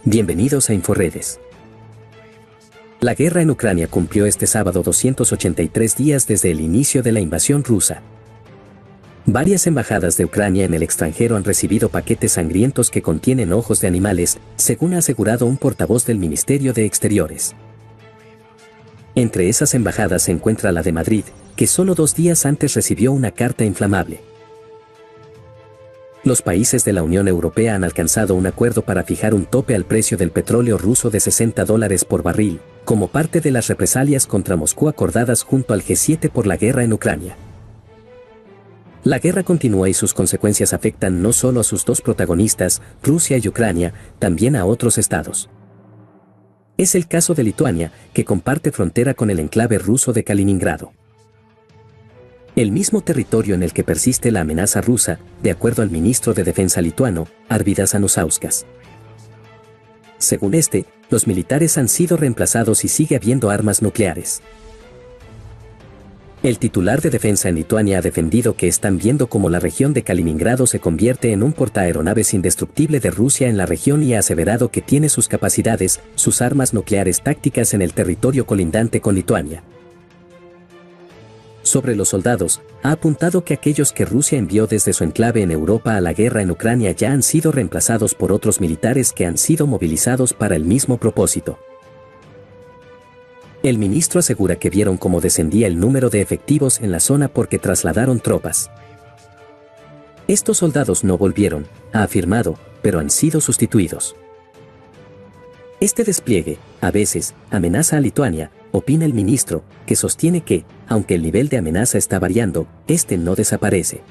Bienvenidos a Inforedes. La guerra en Ucrania cumplió este sábado 283 días desde el inicio de la invasión rusa. Varias embajadas de Ucrania en el extranjero han recibido paquetes sangrientos que contienen ojos de animales, según ha asegurado un portavoz del Ministerio de Exteriores. Entre esas embajadas se encuentra la de Madrid, que solo 2 días antes recibió una carta inflamable. Los países de la Unión Europea han alcanzado un acuerdo para fijar un tope al precio del petróleo ruso de $60 por barril, como parte de las represalias contra Moscú acordadas junto al G7 por la guerra en Ucrania. La guerra continúa y sus consecuencias afectan no solo a sus dos protagonistas, Rusia y Ucrania, también a otros estados. Es el caso de Lituania, que comparte frontera con el enclave ruso de Kaliningrado. El mismo territorio en el que persiste la amenaza rusa, de acuerdo al ministro de Defensa lituano, Arvydas Anušauskas. Según este, los militares han sido reemplazados y sigue habiendo armas nucleares. El titular de defensa en Lituania ha defendido que están viendo cómo la región de Kaliningrado se convierte en un portaaeronaves indestructible de Rusia en la región y ha aseverado que tiene sus capacidades, sus armas nucleares tácticas en el territorio colindante con Lituania. Sobre los soldados, ha apuntado que aquellos que Rusia envió desde su enclave en Europa a la guerra en Ucrania ya han sido reemplazados por otros militares que han sido movilizados para el mismo propósito. El ministro asegura que vieron cómo descendía el número de efectivos en la zona porque trasladaron tropas. Estos soldados no volvieron, ha afirmado, pero han sido sustituidos. Este despliegue, a veces, amenaza a Lituania, opina el ministro, que sostiene que, aunque el nivel de amenaza está variando, este no desaparece.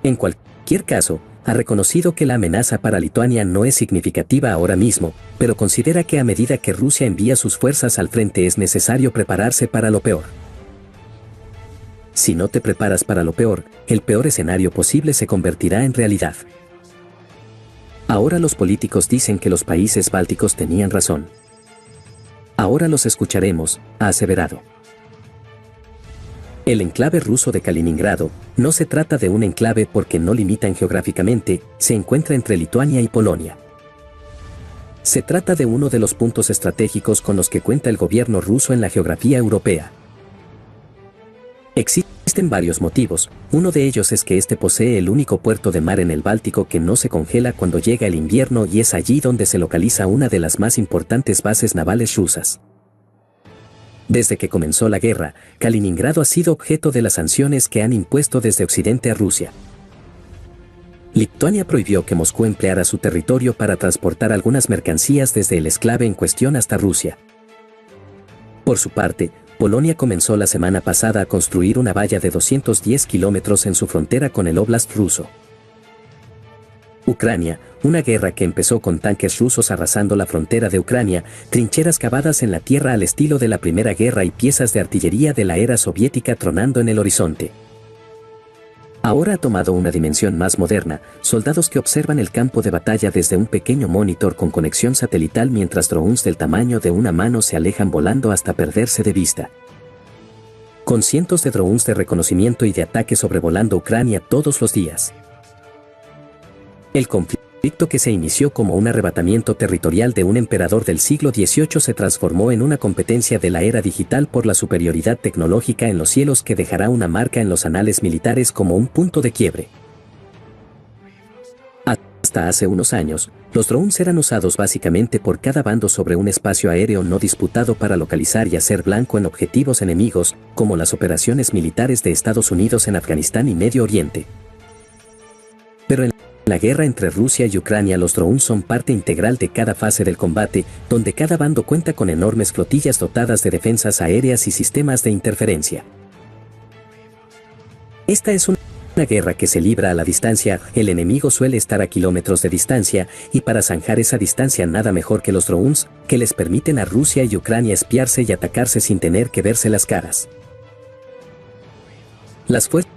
En cualquier caso, ha reconocido que la amenaza para Lituania no es significativa ahora mismo, pero considera que a medida que Rusia envía sus fuerzas al frente es necesario prepararse para lo peor. Si no te preparas para lo peor, el peor escenario posible se convertirá en realidad. Ahora los políticos dicen que los países bálticos tenían razón. Ahora los escucharemos, ha aseverado. El enclave ruso de Kaliningrado no se trata de un enclave porque no limitan geográficamente, se encuentra entre Lituania y Polonia. Se trata de uno de los puntos estratégicos con los que cuenta el gobierno ruso en la geografía europea. Existen varios motivos, uno de ellos es que este posee el único puerto de mar en el Báltico que no se congela cuando llega el invierno y es allí donde se localiza una de las más importantes bases navales rusas. Desde que comenzó la guerra, Kaliningrado ha sido objeto de las sanciones que han impuesto desde Occidente a Rusia. Lituania prohibió que Moscú empleara su territorio para transportar algunas mercancías desde el enclave en cuestión hasta Rusia. Por su parte, Polonia comenzó la semana pasada a construir una valla de 210 kilómetros en su frontera con el Oblast ruso. Ucrania, una guerra que empezó con tanques rusos arrasando la frontera de Ucrania, trincheras cavadas en la tierra al estilo de la Primera Guerra y piezas de artillería de la era soviética tronando en el horizonte. Ahora ha tomado una dimensión más moderna, soldados que observan el campo de batalla desde un pequeño monitor con conexión satelital mientras drones del tamaño de una mano se alejan volando hasta perderse de vista. Con cientos de drones de reconocimiento y de ataque sobrevolando Ucrania todos los días. El conflicto que se inició como un arrebatamiento territorial de un emperador del siglo XVIII se transformó en una competencia de la era digital por la superioridad tecnológica en los cielos que dejará una marca en los anales militares como un punto de quiebre. Hasta hace unos años, los drones eran usados básicamente por cada bando sobre un espacio aéreo no disputado para localizar y hacer blanco en objetivos enemigos, como las operaciones militares de Estados Unidos en Afganistán y Medio Oriente. Pero en la guerra entre Rusia y Ucrania los drones son parte integral de cada fase del combate, donde cada bando cuenta con enormes flotillas dotadas de defensas aéreas y sistemas de interferencia. Esta es una guerra que se libra a la distancia, el enemigo suele estar a kilómetros de distancia, y para zanjar esa distancia nada mejor que los drones, que les permiten a Rusia y Ucrania espiarse y atacarse sin tener que verse las caras. Las fuerzas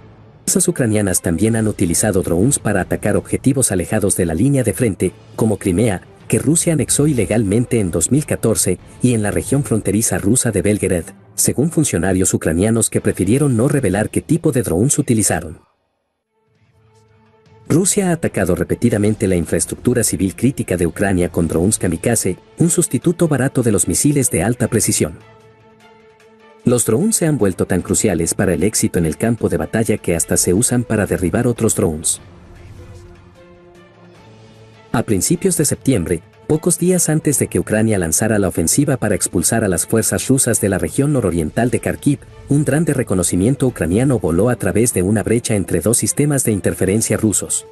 ucranianas también han utilizado drones para atacar objetivos alejados de la línea de frente, como Crimea, que Rusia anexó ilegalmente en 2014, y en la región fronteriza rusa de Belgorod, según funcionarios ucranianos que prefirieron no revelar qué tipo de drones utilizaron. Rusia ha atacado repetidamente la infraestructura civil crítica de Ucrania con drones kamikaze, un sustituto barato de los misiles de alta precisión. Los drones se han vuelto tan cruciales para el éxito en el campo de batalla que hasta se usan para derribar otros drones. A principios de septiembre, pocos días antes de que Ucrania lanzara la ofensiva para expulsar a las fuerzas rusas de la región nororiental de Kharkiv, un dron de reconocimiento ucraniano voló a través de una brecha entre dos sistemas de interferencia rusos.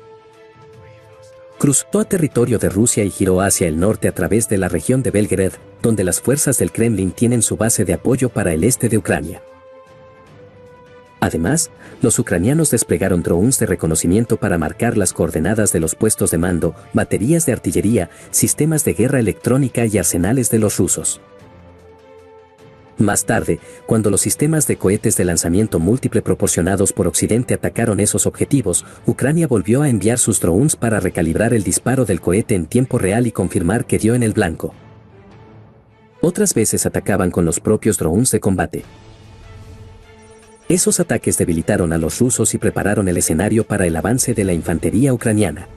Cruzó a territorio de Rusia y giró hacia el norte a través de la región de Belgorod, donde las fuerzas del Kremlin tienen su base de apoyo para el este de Ucrania. Además, los ucranianos desplegaron drones de reconocimiento para marcar las coordenadas de los puestos de mando, baterías de artillería, sistemas de guerra electrónica y arsenales de los rusos. Más tarde, cuando los sistemas de cohetes de lanzamiento múltiple proporcionados por Occidente atacaron esos objetivos, Ucrania volvió a enviar sus drones para recalibrar el disparo del cohete en tiempo real y confirmar que dio en el blanco. Otras veces atacaban con los propios drones de combate. Esos ataques debilitaron a los rusos y prepararon el escenario para el avance de la infantería ucraniana.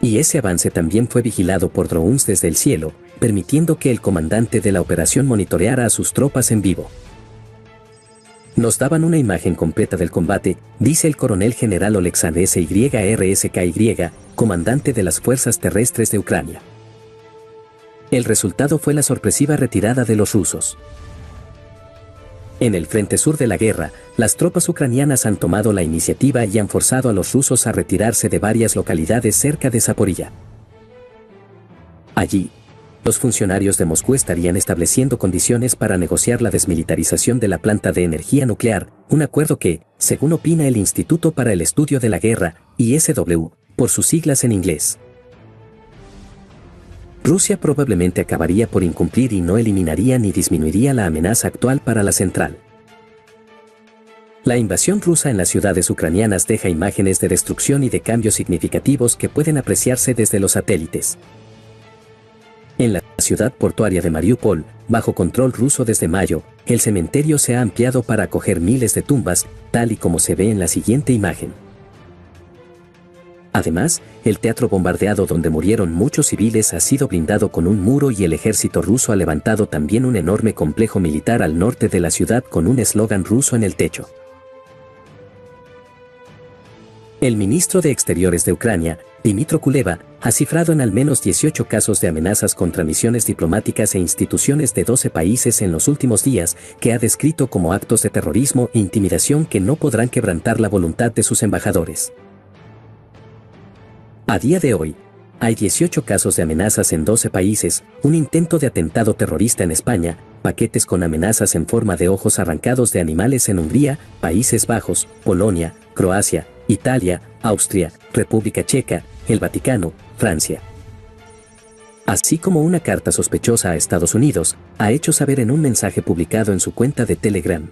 Y ese avance también fue vigilado por drones desde el cielo, permitiendo que el comandante de la operación monitoreara a sus tropas en vivo. Nos daban una imagen completa del combate, dice el coronel general Oleksandr Syrsky, comandante de las fuerzas terrestres de Ucrania. El resultado fue la sorpresiva retirada de los rusos. En el frente sur de la guerra, las tropas ucranianas han tomado la iniciativa y han forzado a los rusos a retirarse de varias localidades cerca de Zaporilla. Allí, los funcionarios de Moscú estarían estableciendo condiciones para negociar la desmilitarización de la planta de energía nuclear, un acuerdo que, según opina el Instituto para el Estudio de la Guerra, ISW, por sus siglas en inglés, Rusia probablemente acabaría por incumplir y no eliminaría ni disminuiría la amenaza actual para la central. La invasión rusa en las ciudades ucranianas deja imágenes de destrucción y de cambios significativos que pueden apreciarse desde los satélites. En la ciudad portuaria de Mariupol, bajo control ruso desde mayo, el cementerio se ha ampliado para acoger miles de tumbas, tal y como se ve en la siguiente imagen. Además, el teatro bombardeado donde murieron muchos civiles ha sido blindado con un muro y el ejército ruso ha levantado también un enorme complejo militar al norte de la ciudad con un eslogan ruso en el techo. El ministro de Exteriores de Ucrania, Dmytro Kuleba, ha cifrado en al menos 18 casos de amenazas contra misiones diplomáticas e instituciones de 12 países en los últimos días, que ha descrito como actos de terrorismo e intimidación que no podrán quebrantar la voluntad de sus embajadores. A día de hoy, hay 18 casos de amenazas en 12 países, un intento de atentado terrorista en España, paquetes con amenazas en forma de ojos arrancados de animales en Hungría, Países Bajos, Polonia, Croacia, Italia, Austria, República Checa, el Vaticano, Francia. Así como una carta sospechosa a Estados Unidos, ha hecho saber en un mensaje publicado en su cuenta de Telegram.